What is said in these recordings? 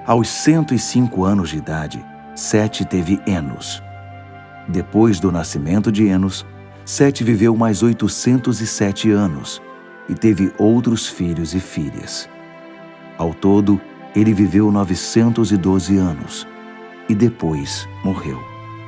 Aos 105 anos de idade, Sete teve Enos. Depois do nascimento de Enos, Sete viveu mais 807 anos e teve outros filhos e filhas. Ao todo, ele viveu 912 anos e depois morreu.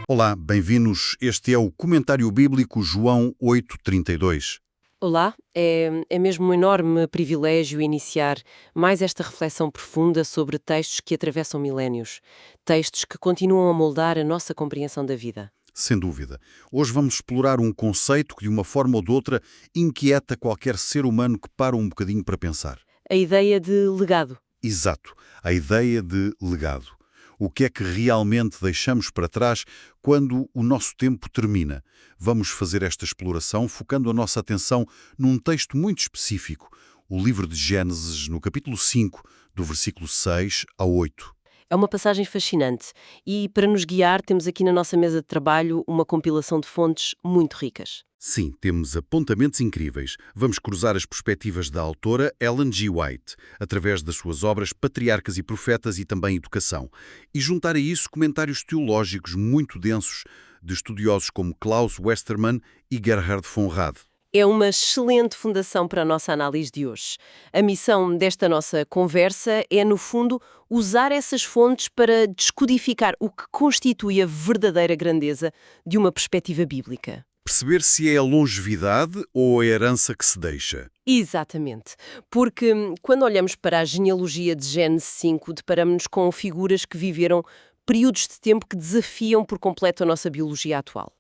Olá, bem-vindos. Este é o Comentário Bíblico João 8:32. Olá, é mesmo um enorme privilégio iniciar mais esta reflexão profunda sobre textos que atravessam milénios, textos que continuam a moldar a nossa compreensão da vida. Sem dúvida. Hoje vamos explorar um conceito que, de uma forma ou de outra, inquieta qualquer ser humano que para um bocadinho para pensar. A ideia de legado. Exato, a ideia de legado. O que é que realmente deixamos para trás quando o nosso tempo termina? Vamos fazer esta exploração focando a nossa atenção num texto muito específico, o livro de Gênesis, no capítulo 5, do versículo 6 ao 8. É uma passagem fascinante e, para nos guiar, temos aqui na nossa mesa de trabalho uma compilação de fontes muito ricas. Sim, temos apontamentos incríveis. Vamos cruzar as perspectivas da autora Ellen G. White, através das suas obras Patriarcas e Profetas e também Educação, e juntar a isso comentários teológicos muito densos de estudiosos como Klaus Westermann e Gerhard von Rad. É uma excelente fundação para a nossa análise de hoje. A missão desta nossa conversa é, no fundo, usar essas fontes para descodificar o que constitui a verdadeira grandeza de uma perspectiva bíblica. Perceber se é a longevidade ou a herança que se deixa. Exatamente. Porque quando olhamos para a genealogia de Gênesis 5, deparamos-nos com figuras que viveram períodos de tempo que desafiam por completo a nossa biologia atual.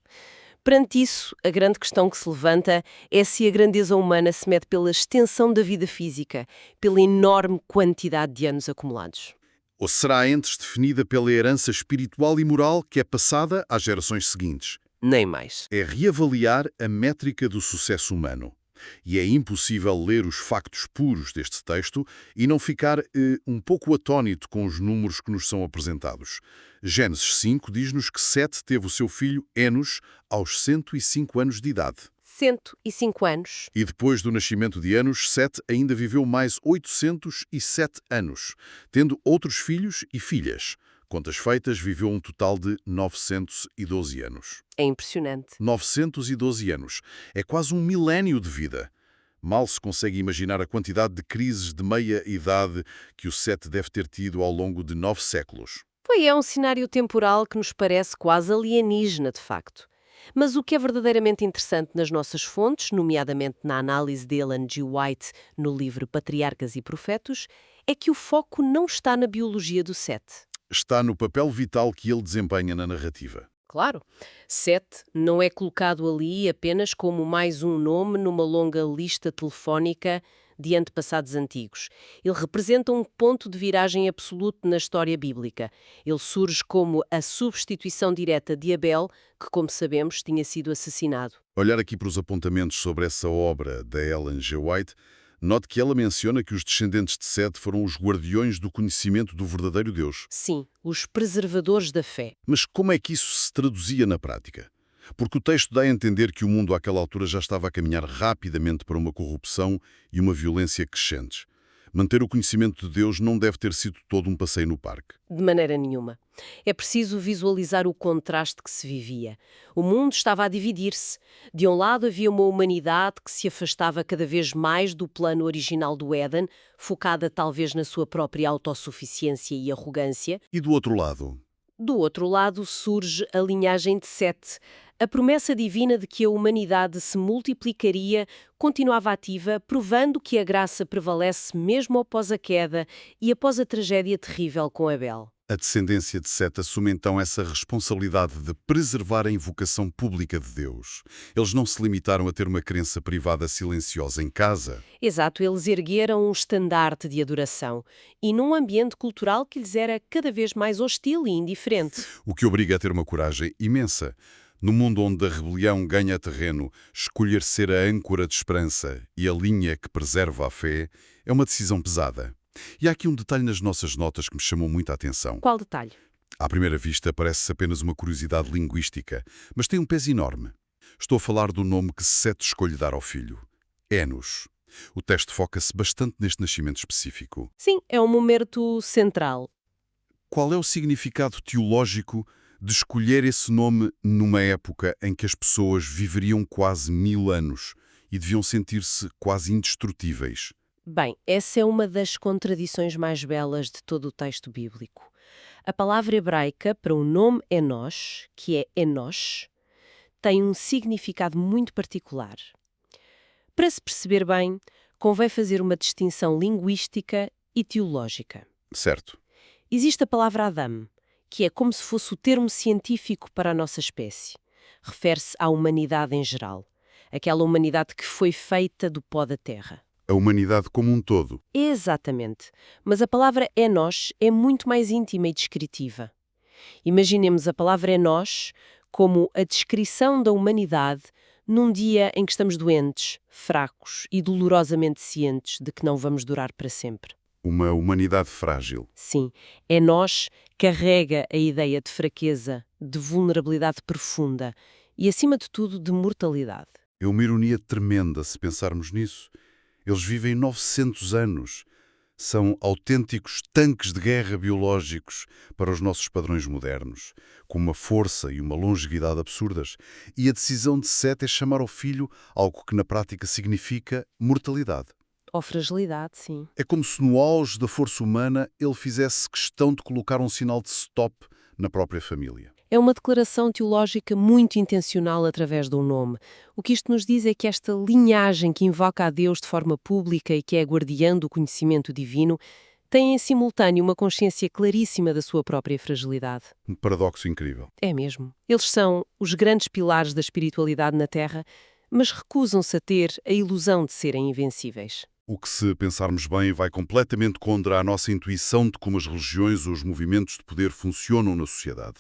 Perante isso, a grande questão que se levanta é se a grandeza humana se mede pela extensão da vida física, pela enorme quantidade de anos acumulados. Ou será antes definida pela herança espiritual e moral que é passada às gerações seguintes? Nem mais. É reavaliar a métrica do sucesso humano. E é impossível ler os factos puros deste texto e não ficar um pouco atônito com os números que nos são apresentados. Gênesis 5 diz-nos que Sete teve o seu filho Enos aos 105 anos de idade. 105 anos. E depois do nascimento de Enos, Sete ainda viveu mais 807 anos, tendo outros filhos e filhas. Contas feitas, viveu um total de 912 anos. É impressionante. 912 anos. É quase um milénio de vida. Mal se consegue imaginar a quantidade de crises de meia-idade que o Sete deve ter tido ao longo de 9 séculos. É um cenário temporal que nos parece quase alienígena, de facto. Mas o que é verdadeiramente interessante nas nossas fontes, nomeadamente na análise de Ellen G. White no livro Patriarcas e Profetas, é que o foco não está na biologia do Sete. Está no papel vital que ele desempenha na narrativa. Claro, Sete não é colocado ali apenas como mais um nome numa longa lista telefónica de antepassados antigos. Ele representa um ponto de viragem absoluto na história bíblica. Ele surge como a substituição direta de Abel, que, como sabemos, tinha sido assassinado. Olhar aqui para os apontamentos sobre essa obra da Ellen G. White, note que ela menciona que os descendentes de Sete foram os guardiões do conhecimento do verdadeiro Deus. Sim, os preservadores da fé. Mas como é que isso se traduzia na prática? Porque o texto dá a entender que o mundo àquela altura já estava a caminhar rapidamente para uma corrupção e uma violência crescentes. Manter o conhecimento de Deus não deve ter sido todo um passeio no parque. De maneira nenhuma. É preciso visualizar o contraste que se vivia. O mundo estava a dividir-se. De um lado havia uma humanidade que se afastava cada vez mais do plano original do Éden, focada talvez na sua própria autossuficiência e arrogância. E do outro lado? Do outro lado surge a linhagem de Sete. A promessa divina de que a humanidade se multiplicaria continuava ativa, provando que a graça prevalece mesmo após a queda e após a tragédia terrível com Abel. A descendência de Sete assume então essa responsabilidade de preservar a invocação pública de Deus. Eles não se limitaram a ter uma crença privada silenciosa em casa. Exato, eles ergueram um estandarte de adoração e num ambiente cultural que lhes era cada vez mais hostil e indiferente. O que obriga a ter uma coragem imensa. No mundo onde a rebelião ganha terreno, escolher ser a âncora de esperança e a linha que preserva a fé é uma decisão pesada. E há aqui um detalhe nas nossas notas que me chamou muita atenção. Qual detalhe? À primeira vista parece apenas uma curiosidade linguística, mas tem um peso enorme. Estou a falar do nome que Sete escolhe dar ao filho. Enos. O texto foca-se bastante neste nascimento específico. Sim, é um momento central. Qual é o significado teológico de escolher esse nome numa época em que as pessoas viveriam quase 1000 anos e deviam sentir-se quase indestrutíveis? Bem, essa é uma das contradições mais belas de todo o texto bíblico. A palavra hebraica para o nome Enosh, que é Enosh, tem um significado muito particular. Para se perceber bem, convém fazer uma distinção linguística e teológica. Certo. Existe a palavra Adam, que é como se fosse o termo científico para a nossa espécie. Refere-se à humanidade em geral, aquela humanidade que foi feita do pó da terra. A humanidade como um todo. Exatamente. Mas a palavra Enosh é muito mais íntima e descritiva. Imaginemos a palavra Enosh como a descrição da humanidade num dia em que estamos doentes, fracos e dolorosamente cientes de que não vamos durar para sempre. Uma humanidade frágil. Sim, Enosh carrega a ideia de fraqueza, de vulnerabilidade profunda e, acima de tudo, de mortalidade. É uma ironia tremenda se pensarmos nisso. Eles vivem 900 anos. São autênticos tanques de guerra biológicos para os nossos padrões modernos, com uma força e uma longevidade absurdas. E a decisão de Sete é chamar ao filho algo que na prática significa mortalidade. Ou fragilidade, sim. É como se no auge da força humana ele fizesse questão de colocar um sinal de stop na própria família. É uma declaração teológica muito intencional através de um nome. O que isto nos diz é que esta linhagem que invoca a Deus de forma pública e que é guardiã do conhecimento divino tem em simultâneo uma consciência claríssima da sua própria fragilidade. Um paradoxo incrível. É mesmo. Eles são os grandes pilares da espiritualidade na Terra, mas recusam-se a ter a ilusão de serem invencíveis. O que, se pensarmos bem, vai completamente contra a nossa intuição de como as religiões ou os movimentos de poder funcionam na sociedade.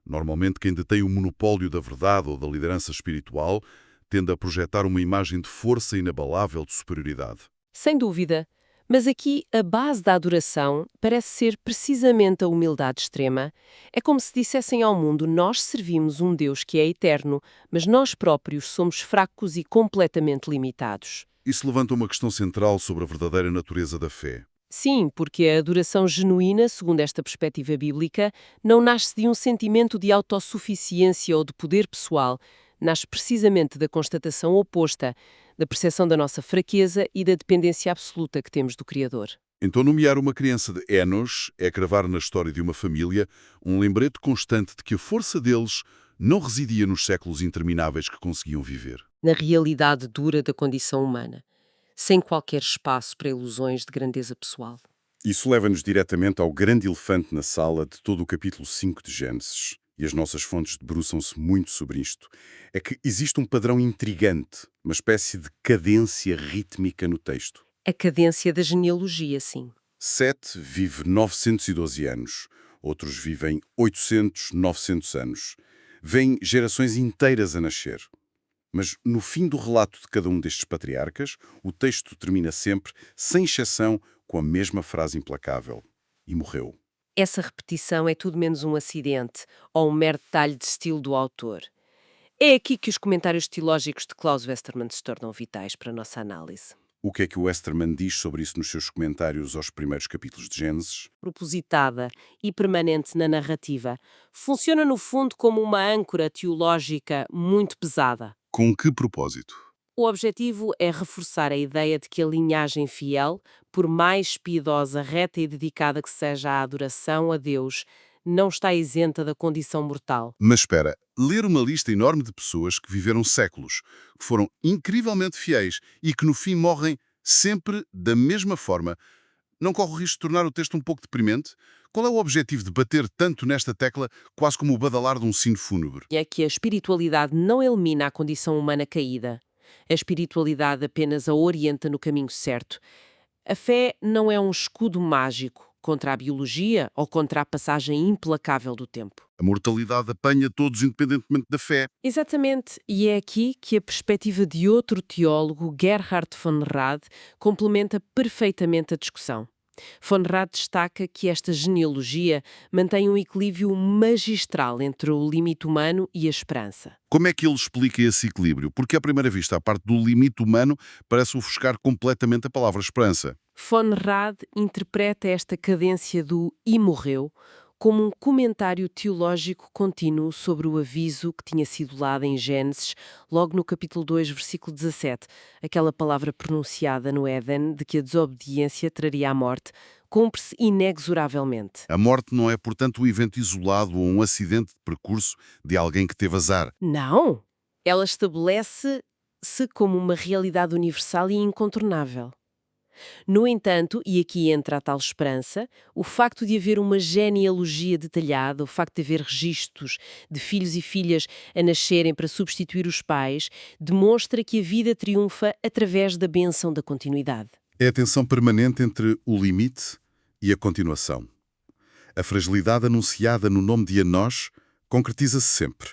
Normalmente, quem detém o monopólio da verdade ou da liderança espiritual tende a projetar uma imagem de força inabalável de superioridade. Sem dúvida. Mas aqui a base da adoração parece ser precisamente a humildade extrema. É como se dissessem ao mundo: nós servimos um Deus que é eterno, mas nós próprios somos fracos e completamente limitados. Isso levanta uma questão central sobre a verdadeira natureza da fé. Sim, porque a adoração genuína, segundo esta perspectiva bíblica, não nasce de um sentimento de autossuficiência ou de poder pessoal, nasce precisamente da constatação oposta, da percepção da nossa fraqueza e da dependência absoluta que temos do Criador. Então, nomear uma criança de Enosh é cravar na história de uma família um lembrete constante de que a força deles não residia nos séculos intermináveis que conseguiam viver. Na realidade dura da condição humana, sem qualquer espaço para ilusões de grandeza pessoal. Isso leva-nos diretamente ao grande elefante na sala de todo o capítulo 5 de Gênesis. E as nossas fontes debruçam-se muito sobre isto. É que existe um padrão intrigante, uma espécie de cadência rítmica no texto. A cadência da genealogia, sim. Sete vive 912 anos, outros vivem 800, 900 anos. Vêm gerações inteiras a nascer. Mas no fim do relato de cada um destes patriarcas, o texto termina sempre, sem exceção, com a mesma frase implacável. E morreu. Essa repetição é tudo menos um acidente ou um mero detalhe de estilo do autor. É aqui que os comentários teológicos de Klaus Westermann se tornam vitais para a nossa análise. O que é que o Westermann diz sobre isso nos seus comentários aos primeiros capítulos de Gênesis? Propositada e permanente na narrativa, funciona no fundo como uma âncora teológica muito pesada. Com que propósito? O objetivo é reforçar a ideia de que a linhagem fiel, por mais piedosa, reta e dedicada que seja à adoração a Deus, não está isenta da condição mortal. Mas espera, ler uma lista enorme de pessoas que viveram séculos, que foram incrivelmente fiéis e que no fim morrem sempre da mesma forma, não corre o risco de tornar o texto um pouco deprimente? Qual é o objetivo de bater tanto nesta tecla, quase como o badalar de um sino fúnebre? É que a espiritualidade não elimina a condição humana caída. A espiritualidade apenas a orienta no caminho certo. A fé não é um escudo mágico contra a biologia ou contra a passagem implacável do tempo. A mortalidade apanha todos independentemente da fé. Exatamente, e é aqui que a perspectiva de outro teólogo, Gerhard von Rad, complementa perfeitamente a discussão. Von Rad destaca que esta genealogia mantém um equilíbrio magistral entre o limite humano e a esperança. Como é que ele explica esse equilíbrio? Porque, à primeira vista, a parte do limite humano parece ofuscar completamente a palavra esperança. Von Rad interpreta esta cadência do "e morreu" como um comentário teológico contínuo sobre o aviso que tinha sido dado em Gênesis, logo no capítulo 2, versículo 17, aquela palavra pronunciada no Éden de que a desobediência traria a morte, cumpre-se inexoravelmente. A morte não é, portanto, um evento isolado ou um acidente de percurso de alguém que teve azar. Não! Ela estabelece-se como uma realidade universal e incontornável. No entanto, e aqui entra a tal esperança, o facto de haver uma genealogia detalhada, o facto de haver registros de filhos e filhas a nascerem para substituir os pais, demonstra que a vida triunfa através da bênção da continuidade. É a tensão permanente entre o limite e a continuação. A fragilidade anunciada no nome de Enós concretiza-se sempre.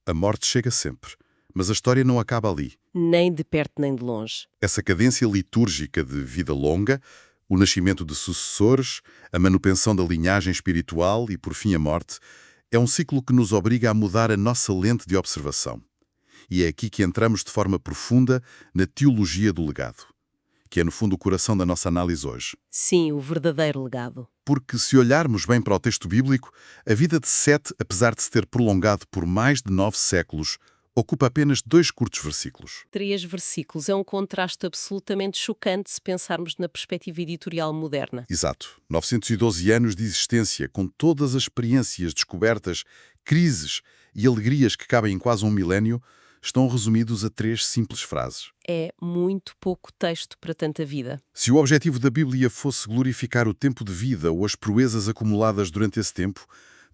A morte chega sempre, mas a história não acaba ali. Nem de perto nem de longe. Essa cadência litúrgica de vida longa, o nascimento de sucessores, a manutenção da linhagem espiritual e, por fim, a morte, é um ciclo que nos obriga a mudar a nossa lente de observação. E é aqui que entramos de forma profunda na teologia do legado, que é, no fundo, o coração da nossa análise hoje. Sim, o verdadeiro legado. Porque, se olharmos bem para o texto bíblico, a vida de Sete, apesar de se ter prolongado por mais de 9 séculos, ocupa apenas 2 curtos versículos. 3 versículos é um contraste absolutamente chocante se pensarmos na perspectiva editorial moderna. Exato. 912 anos de existência, com todas as experiências, descobertas, crises e alegrias que cabem em quase um milénio, estão resumidos a 3 simples frases. É muito pouco texto para tanta vida. Se o objetivo da Bíblia fosse glorificar o tempo de vida ou as proezas acumuladas durante esse tempo,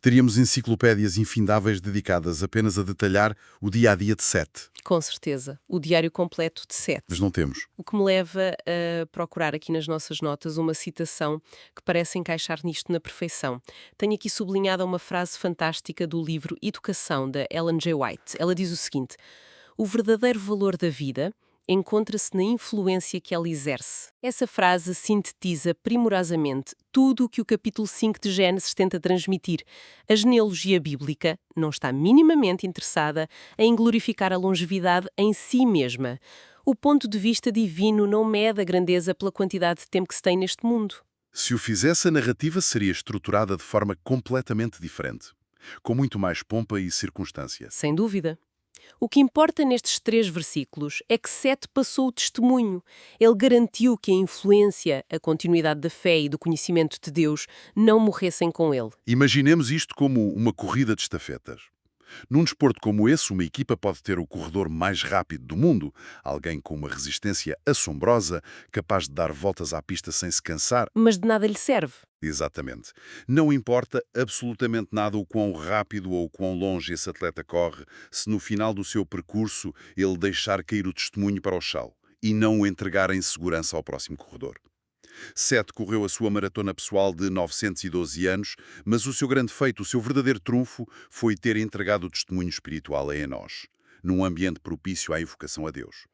teríamos enciclopédias infindáveis dedicadas apenas a detalhar o dia-a-dia de Sete. Com certeza. O diário completo de Sete. Mas não temos. O que me leva a procurar aqui nas nossas notas uma citação que parece encaixar nisto na perfeição. Tenho aqui sublinhada uma frase fantástica do livro Educação, da Ellen G. White. Ela diz o seguinte: o verdadeiro valor da vida encontra-se na influência que ela exerce. Essa frase sintetiza primorosamente tudo o que o capítulo 5 de Gênesis tenta transmitir. A genealogia bíblica não está minimamente interessada em glorificar a longevidade em si mesma. O ponto de vista divino não mede a grandeza pela quantidade de tempo que se tem neste mundo. Se o fizesse, a narrativa seria estruturada de forma completamente diferente, com muito mais pompa e circunstância. Sem dúvida. O que importa nestes 3 versículos é que Sete passou o testemunho. Ele garantiu que a influência, a continuidade da fé e do conhecimento de Deus não morressem com ele. Imaginemos isto como uma corrida de estafetas. Num desporto como esse, uma equipa pode ter o corredor mais rápido do mundo, alguém com uma resistência assombrosa, capaz de dar voltas à pista sem se cansar. Mas de nada lhe serve. Exatamente. Não importa absolutamente nada o quão rápido ou o quão longe esse atleta corre, se no final do seu percurso ele deixar cair o testemunho para o chão e não o entregar em segurança ao próximo corredor. Sete correu a sua maratona pessoal de 912 anos, mas o seu grande feito, o seu verdadeiro trunfo, foi ter entregado o testemunho espiritual a Enós, num ambiente propício à invocação a Deus.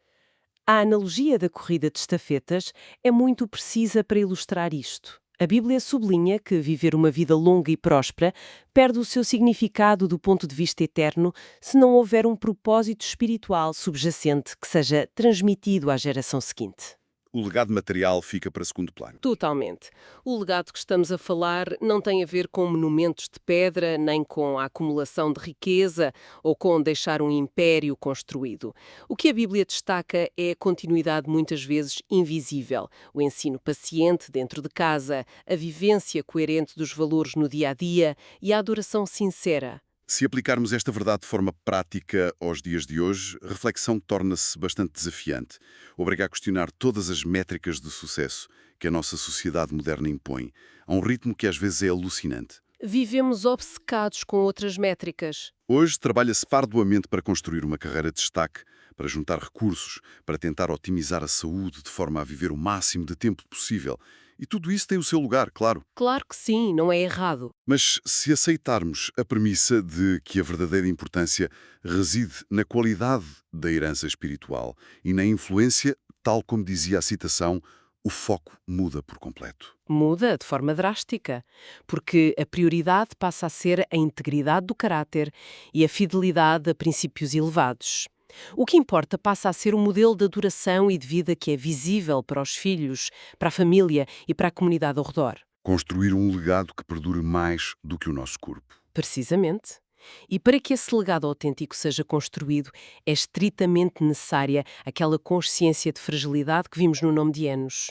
A analogia da corrida de estafetas é muito precisa para ilustrar isto. A Bíblia sublinha que viver uma vida longa e próspera perde o seu significado do ponto de vista eterno se não houver um propósito espiritual subjacente que seja transmitido à geração seguinte. O legado material fica para segundo plano. Totalmente. O legado que estamos a falar não tem a ver com monumentos de pedra, nem com a acumulação de riqueza ou com deixar um império construído. O que a Bíblia destaca é a continuidade muitas vezes invisível, o ensino paciente dentro de casa, a vivência coerente dos valores no dia-a-dia e a adoração sincera. Se aplicarmos esta verdade de forma prática aos dias de hoje, a reflexão torna-se bastante desafiante. Obriga a questionar todas as métricas de sucesso que a nossa sociedade moderna impõe, a um ritmo que às vezes é alucinante. Vivemos obcecados com outras métricas. Hoje trabalha-se arduamente para construir uma carreira de destaque, para juntar recursos, para tentar otimizar a saúde de forma a viver o máximo de tempo possível. E tudo isso tem o seu lugar, claro. Claro que sim, não é errado. Mas se aceitarmos a premissa de que a verdadeira importância reside na qualidade da herança espiritual e na influência, tal como dizia a citação, o foco muda por completo. Muda de forma drástica, porque a prioridade passa a ser a integridade do caráter e a fidelidade a princípios elevados. O que importa passa a ser o modelo de adoração e de vida que é visível para os filhos, para a família e para a comunidade ao redor. Construir um legado que perdure mais do que o nosso corpo. Precisamente. E para que esse legado autêntico seja construído, é estritamente necessária aquela consciência de fragilidade que vimos no nome de Enos.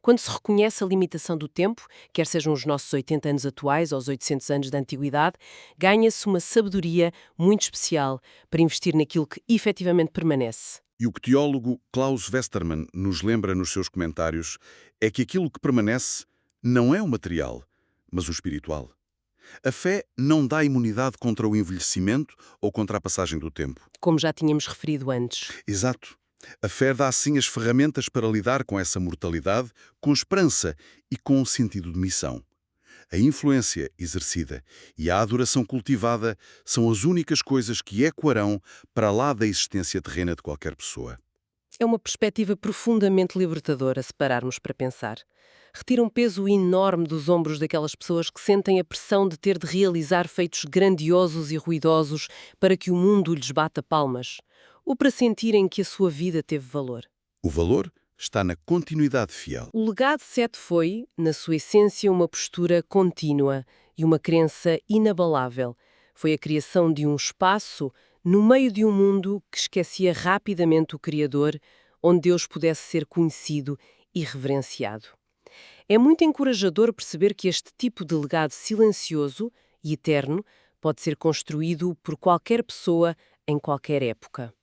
Quando se reconhece a limitação do tempo, quer sejam os nossos 80 anos atuais ou os 800 anos da antiguidade, ganha-se uma sabedoria muito especial para investir naquilo que efetivamente permanece. E o que o teólogo Klaus Westermann nos lembra nos seus comentários é que aquilo que permanece não é o material, mas o espiritual. A fé não dá imunidade contra o envelhecimento ou contra a passagem do tempo. Como já tínhamos referido antes. Exato. A fé dá sim as ferramentas para lidar com essa mortalidade, com esperança e com um sentido de missão. A influência exercida e a adoração cultivada são as únicas coisas que ecoarão para lá da existência terrena de qualquer pessoa. É uma perspectiva profundamente libertadora se pararmos para pensar. Retira um peso enorme dos ombros daquelas pessoas que sentem a pressão de ter de realizar feitos grandiosos e ruidosos para que o mundo lhes bata palmas, ou para sentirem que a sua vida teve valor. O valor está na continuidade fiel. O legado de Sete foi, na sua essência, uma postura contínua e uma crença inabalável. Foi a criação de um espaço no meio de um mundo que esquecia rapidamente o Criador, onde Deus pudesse ser conhecido e reverenciado. É muito encorajador perceber que este tipo de legado silencioso e eterno pode ser construído por qualquer pessoa em qualquer época.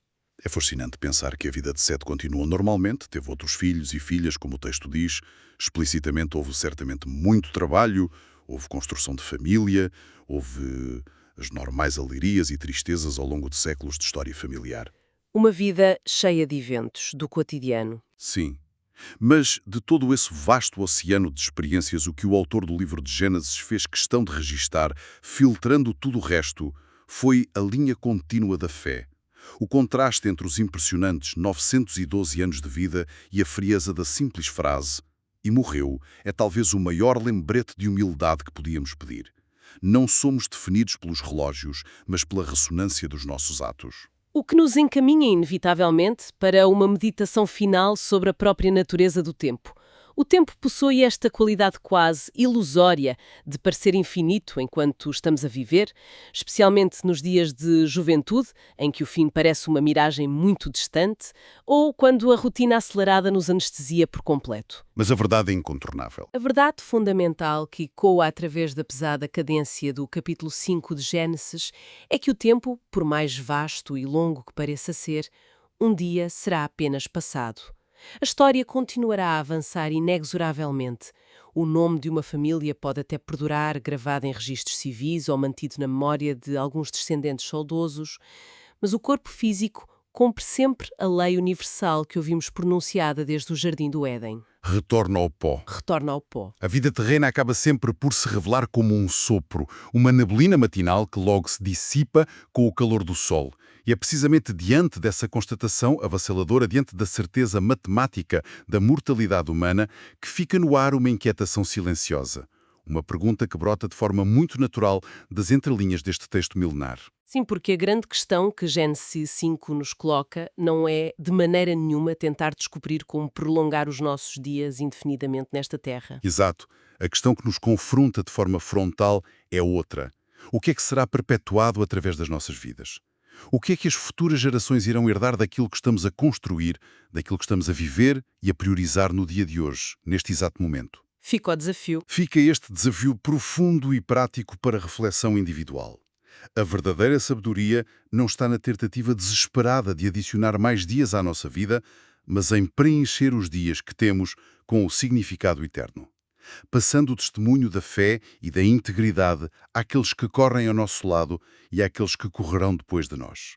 É fascinante pensar que a vida de Sete continuou normalmente, teve outros filhos e filhas, como o texto diz. Explicitamente houve certamente muito trabalho, houve construção de família, houve as normais alegrias e tristezas ao longo de séculos de história familiar. Uma vida cheia de eventos, do cotidiano. Sim. Mas de todo esse vasto oceano de experiências, o que o autor do livro de Gênesis fez questão de registar, filtrando tudo o resto, foi a linha contínua da fé. O contraste entre os impressionantes 912 anos de vida e a frieza da simples frase "e morreu" é talvez o maior lembrete de humildade que podíamos pedir. Não somos definidos pelos relógios, mas pela ressonância dos nossos atos. O que nos encaminha inevitavelmente para uma meditação final sobre a própria natureza do tempo. O tempo possui esta qualidade quase ilusória de parecer infinito enquanto estamos a viver, especialmente nos dias de juventude, em que o fim parece uma miragem muito distante, ou quando a rotina acelerada nos anestesia por completo. Mas a verdade é incontornável. A verdade fundamental que ecoa através da pesada cadência do capítulo 5 de Gênesis é que o tempo, por mais vasto e longo que pareça ser, um dia será apenas passado. A história continuará a avançar inexoravelmente. O nome de uma família pode até perdurar, gravado em registros civis ou mantido na memória de alguns descendentes saudosos, mas o corpo físico cumpre sempre a lei universal que ouvimos pronunciada desde o Jardim do Éden. Retorna ao pó. Retorna ao pó. A vida terrena acaba sempre por se revelar como um sopro, uma neblina matinal que logo se dissipa com o calor do sol. E é precisamente diante dessa constatação avassaladora, diante da certeza matemática da mortalidade humana, que fica no ar uma inquietação silenciosa. Uma pergunta que brota de forma muito natural das entrelinhas deste texto milenar. Sim, porque a grande questão que Gênesis 5 nos coloca não é, de maneira nenhuma, tentar descobrir como prolongar os nossos dias indefinidamente nesta terra. Exato. A questão que nos confronta de forma frontal é outra. O que é que será perpetuado através das nossas vidas? O que é que as futuras gerações irão herdar daquilo que estamos a construir, daquilo que estamos a viver e a priorizar no dia de hoje, neste exato momento? Fica o desafio. Fica este desafio profundo e prático para reflexão individual. A verdadeira sabedoria não está na tentativa desesperada de adicionar mais dias à nossa vida, mas em preencher os dias que temos com o significado eterno, passando o testemunho da fé e da integridade àqueles que correm ao nosso lado e àqueles que correrão depois de nós.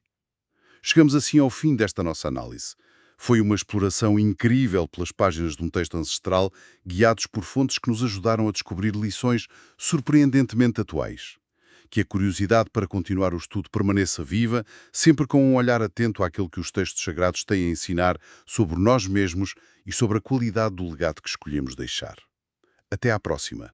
Chegamos assim ao fim desta nossa análise. Foi uma exploração incrível pelas páginas de um texto ancestral, guiados por fontes que nos ajudaram a descobrir lições surpreendentemente atuais. Que a curiosidade para continuar o estudo permaneça viva, sempre com um olhar atento àquilo que os textos sagrados têm a ensinar sobre nós mesmos e sobre a qualidade do legado que escolhemos deixar. Até à próxima.